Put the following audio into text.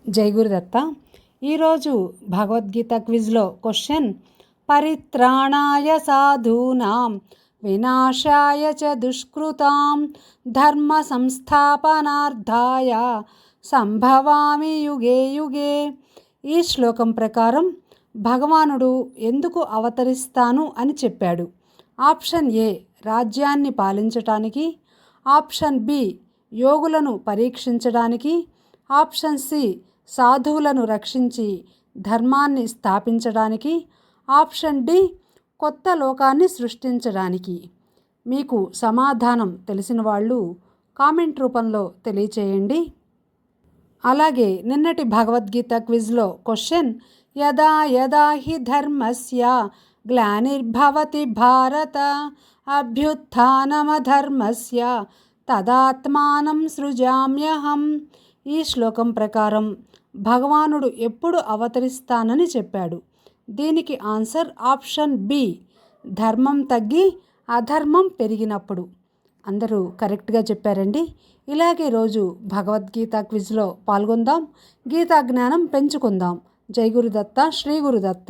జై గురుదత్త. ఈరోజు భగవద్గీత క్విజ్లో క్వశ్చన్: పరిత్రాణాయ సాధూనాం వినాశాయ చ దుష్కృతాం ధర్మ సంస్థాపనార్థాయ సంభవామి యుగే యుగే. ఈ శ్లోకం ప్రకారం భగవానుడు ఎందుకు అవతరిస్తాను అని చెప్పాడు? ఆప్షన్ ఏ, రాజ్యాన్ని పాలించటానికి. ఆప్షన్ బి, యోగులను పరీక్షించడానికి. ఆప్షన్ సి, సాధువులను రక్షించి ధర్మాన్ని స్థాపించడానికి. ఆప్షన్ డి, కొత్త లోకాన్ని సృష్టించడానికి. మీకు సమాధానం తెలిసిన వాళ్ళు కామెంట్ రూపంలో తెలియచేయండి. అలాగే నిన్నటి భగవద్గీత క్విజ్లో క్వశ్చన్: యదా యదా హి ధర్మస్య గ్లానిర్భవతి భారత అభ్యుత్థానమధర్మస్య తదాత్మానం సృజామ్యహం. ఈ శ్లోకం ప్రకారం భగవానుడు ఎప్పుడు అవతరిస్తానని చెప్పాడు? దీనికి ఆన్సర్ ఆప్షన్ బి, ధర్మం తగ్గి అధర్మం పెరిగినప్పుడు. అందరూ కరెక్ట్గా చెప్పారండి. ఇలాగే రోజు భగవద్గీత క్విజ్లో పాల్గొందాం, గీతా జ్ఞానం పెంచుకుందాం. జై గురుదత్త, శ్రీ గురుదత్త.